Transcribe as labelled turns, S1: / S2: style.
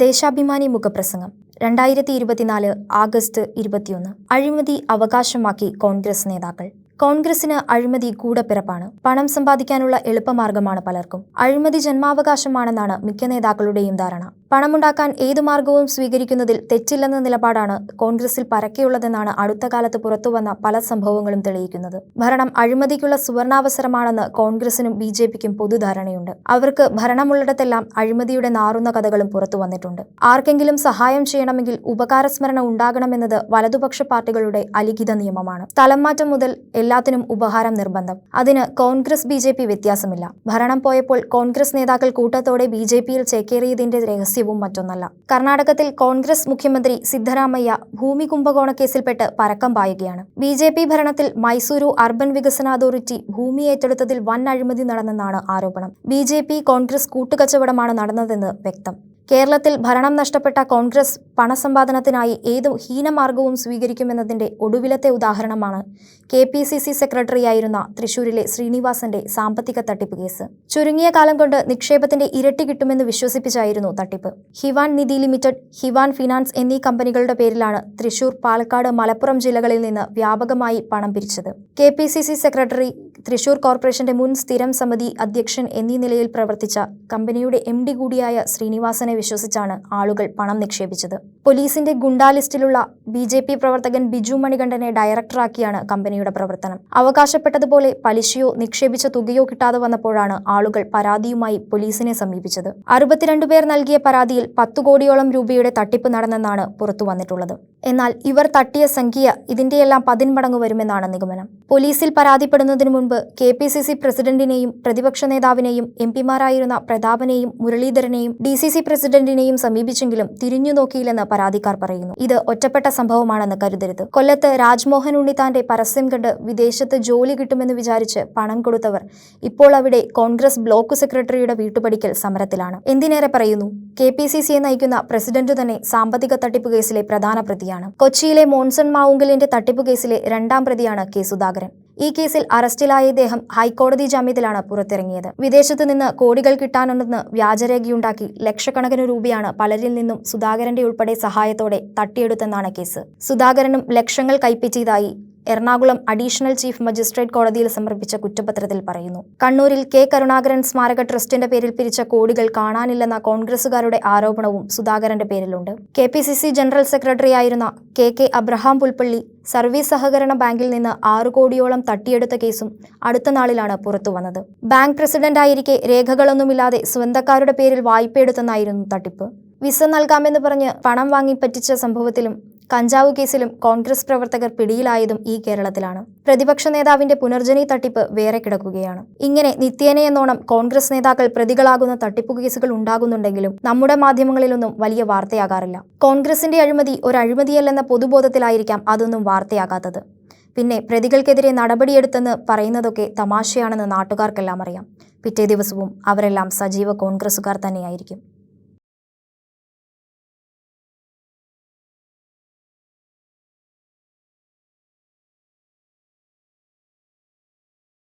S1: ദേശാഭിമാനി മുഖപ്രസംഗം 2024 ആഗസ്റ്റ് 21. അഴിമതി അവകാശമാക്കി കോൺഗ്രസ് നേതാക്കൾ. കോൺഗ്രസിന് അഴിമതി കൂടപ്പിറപ്പാണ്. പണം സമ്പാദിക്കാനുള്ള എളുപ്പമാർഗമാണ് പലർക്കും. അഴിമതി ജന്മാവകാശമാണെന്നാണ് മിക്ക നേതാക്കളുടെയും ധാരണ. പണമുണ്ടാക്കാൻ ഏതു മാർഗവും സ്വീകരിക്കുന്നതിൽ തെറ്റില്ലെന്ന നിലപാടാണ് കോൺഗ്രസിൽ പരക്കെയുള്ളതെന്നാണ് അടുത്ത കാലത്ത് പുറത്തുവന്ന പല സംഭവങ്ങളും തെളിയിക്കുന്നത്. ഭരണം അഴിമതിക്കുള്ള സുവർണാവസരമാണെന്ന് കോൺഗ്രസിനും BJPക്കും പൊതുധാരണയുണ്ട്. അവർക്ക് ഭരണമുള്ളിടത്തെല്ലാം അഴിമതിയുടെ നാറുന്ന കഥകളും പുറത്തു വന്നിട്ടുണ്ട്. ആർക്കെങ്കിലും സഹായം ചെയ്യണമെങ്കിൽ ഉപകാരസ്മരണ ഉണ്ടാകണമെന്നത് വലതുപക്ഷ പാർട്ടികളുടെ അലിഖിത നിയമമാണ്. സ്ഥലം മാറ്റം മുതൽ എല്ലാത്തിനും ഉപഹാരം നിർബന്ധം. അതിന് കോൺഗ്രസ് BJP വ്യത്യാസമില്ല. ഭരണം പോയപ്പോൾ കോൺഗ്രസ് നേതാക്കൾ കൂട്ടത്തോടെ BJPയിൽ ചേക്കേറിയതിന്റെ രഹസ്യവും മറ്റൊന്നല്ല. കർണാടകത്തിൽ കോൺഗ്രസ് മുഖ്യമന്ത്രി സിദ്ധരാമയ്യ ഭൂമി കുംഭകോണ കേസിൽപ്പെട്ട് പരക്കം പായുകയാണ്. BJP ഭരണത്തിൽ മൈസൂരു അർബൻ വികസന അതോറിറ്റി ഭൂമി ഏറ്റെടുത്തതിൽ വൻ അഴിമതി നടന്നെന്നാണ് ആരോപണം. BJP കോൺഗ്രസ് കൂട്ടുകച്ചവടമാണ് നടന്നതെന്ന് വ്യക്തം. കേരളത്തിൽ ഭരണം നഷ്ടപ്പെട്ട കോൺഗ്രസ് പണസമ്പാദനത്തിനായി ഏതു ഹീനമാർഗവും സ്വീകരിക്കുമെന്നതിന്റെ ഒടുവിലത്തെ ഉദാഹരണമാണ് KPCC സെക്രട്ടറിയായിരുന്ന തൃശൂരിലെ ശ്രീനിവാസന്റെ സാമ്പത്തിക തട്ടിപ്പ് കേസ്. ചുരുങ്ങിയ കാലം കൊണ്ട് നിക്ഷേപത്തിന്റെ ഇരട്ടി കിട്ടുമെന്ന് വിശ്വസിപ്പിച്ചായിരുന്നു തട്ടിപ്പ്. ഹിവാൻ നിധി ലിമിറ്റഡ്, ഹിവാൻ ഫിനാൻസ് എന്നീ കമ്പനികളുടെ പേരിലാണ് തൃശൂർ, പാലക്കാട്, മലപ്പുറം ജില്ലകളിൽ നിന്ന് വ്യാപകമായി പണം പിരിച്ചത്. KPCC സെക്രട്ടറി, തൃശൂർ കോർപ്പറേഷന്റെ മുൻ സ്ഥിരം സമിതി അധ്യക്ഷൻ എന്നീ നിലയിൽ പ്രവർത്തിച്ച കമ്പനിയുടെ MD കൂടിയായ ശ്രീനിവാസനെ വിശ്വസിച്ചാണ് ആളുകൾ പണം നിക്ഷേപിച്ചത്. പോലീസിന്റെ ഗുണ്ടാ ലിസ്റ്റിലുള്ള BJP പ്രവർത്തകൻ ബിജു മണികണ്ഠനെ ഡയറക്ടറാക്കിയാണ് കമ്പനിയുടെ പ്രവർത്തനം. അവകാശപ്പെട്ടതുപോലെ പലിശയോ നിക്ഷേപിച്ച തുകയോ കിട്ടാതെ വന്നപ്പോഴാണ് ആളുകൾ പരാതിയുമായി പോലീസിനെ സമീപിച്ചത്. 62 പേർ നൽകിയ പരാതിയിൽ 10 കോടിയോളം രൂപയുടെ തട്ടിപ്പ് നടന്നെന്നാണ് പുറത്തു വന്നിട്ടുള്ളത്. എന്നാൽ ഇവർ തട്ടിയ സംഖ്യ ഇതിന്റെയെല്ലാം 10 മടങ്ങ് വരുമെന്നാണ് നിഗമനം. പോലീസിൽ പരാതിപ്പെടുന്നതിനു മുൻപ് KPCC പ്രസിഡന്റിനെയും പ്രതിപക്ഷ നേതാവിനെയും MPമാരായിരുന്ന പ്രതാപനെയും മുരളീധരനെയും DCC പ്രസിഡന്റിനെയും സമീപിച്ചെങ്കിലും തിരിഞ്ഞു നോക്കിയില്ലെന്ന് പരാതിക്കാർ പറയുന്നു. ഇത് ഒറ്റപ്പെട്ട സംഭവമാണെന്ന് കരുതരുത്. കൊല്ലത്ത് രാജ്മോഹൻ ഉണ്ണിത്താന്റെ പരസ്യം കണ്ട് വിദേശത്ത് ജോലി കിട്ടുമെന്ന് വിചാരിച്ച് പണം കൊടുത്തവർ ഇപ്പോൾ അവിടെ കോൺഗ്രസ് ബ്ലോക്ക് സെക്രട്ടറിയുടെ വീട്ടുപടിക്കൽ സമരത്തിലാണ്. എന്തിനേറെ പറയുന്നു, KPCCയെ നയിക്കുന്ന പ്രസിഡന്റ് തന്നെ സാമ്പത്തിക തട്ടിപ്പ് കേസിലെ പ്രധാന പ്രതിയാണ്. കൊച്ചിയിലെ മോൺസൺ മാവുങ്കലിന്റെ തട്ടിപ്പ് കേസിലെ 2ാം പ്രതിയാണ് K. സുധാകരൻ. ഈ കേസിൽ അറസ്റ്റിലായ ഇദ്ദേഹം ഹൈക്കോടതി ജാമ്യത്തിലാണ് പുറത്തിറങ്ങിയത്. വിദേശത്ത് നിന്ന് കോടികൾ കിട്ടാനുണ്ടെന്ന് വ്യാജരേഖയുണ്ടാക്കി ലക്ഷക്കണക്കിന് രൂപയാണ് പലരിൽ നിന്നും സുധാകരന്റെ ഉൾപ്പെടെ സഹായത്തോടെ തട്ടിയെടുത്തെന്നാണ് കേസ്. സുധാകരനും ലക്ഷങ്ങൾ കൈപ്പറ്റിയതായി എറണാകുളം അഡീഷണൽ ചീഫ് മജിസ്ട്രേറ്റ് കോടതിയിൽ സമർപ്പിച്ച കുറ്റപത്രത്തിൽ പറയുന്നു. കണ്ണൂരിൽ K. കരുണാകരൻ സ്മാരക ട്രസ്റ്റിന്റെ പേരിൽ പിരിച്ച കോടികൾ കാണാനില്ലെന്ന കോൺഗ്രസുകാരുടെ ആരോപണവും സുധാകരന്റെ പേരിലുണ്ട്. KPCC ജനറൽ സെക്രട്ടറിയായിരുന്ന KK അബ്രഹാം പുൽപ്പള്ളി സർവീസ് സഹകരണ ബാങ്കിൽ നിന്ന് 6 കോടിയോളം തട്ടിയെടുത്ത കേസും അടുത്ത നാളിലാണ് പുറത്തുവന്നത്. ബാങ്ക് പ്രസിഡന്റായിരിക്കെ രേഖകളൊന്നുമില്ലാതെ സ്വന്തക്കാരുടെ പേരിൽ വായ്പയെടുത്തെന്നായിരുന്നു തട്ടിപ്പ്. വിസ നൽകാമെന്ന് പറഞ്ഞ് പണം വാങ്ങി പറ്റിച്ച സംഭവത്തിലും കഞ്ചാവ് കേസിലും കോൺഗ്രസ് പ്രവർത്തകർ പിടിയിലായതും ഈ കേരളത്തിലാണ്. പ്രതിപക്ഷ നേതാവിന്റെ പുനർജനി തട്ടിപ്പ് വേറെ കിടക്കുകയാണ്. ഇങ്ങനെ നിത്യേനയെന്നോണം കോൺഗ്രസ് നേതാക്കൾ പ്രതികളാകുന്ന തട്ടിപ്പ് കേസുകൾ ഉണ്ടാകുന്നുണ്ടെങ്കിലും നമ്മുടെ മാധ്യമങ്ങളിലൊന്നും വലിയ വാർത്തയാകാറില്ല. കോൺഗ്രസിന്റെ അഴിമതി ഒരു അഴിമതിയല്ലെന്ന പൊതുബോധത്തിലായിരിക്കാം അതൊന്നും വാർത്തയാകാത്തത്. പിന്നെ പ്രതികൾക്കെതിരെ നടപടിയെടുത്തെന്ന് പറയുന്നതൊക്കെ തമാശയാണെന്ന് നാട്ടുകാർക്കെല്ലാം അറിയാം. പിറ്റേ ദിവസവും അവരെല്ലാം സജീവ കോൺഗ്രസുകാർ തന്നെയായിരിക്കും.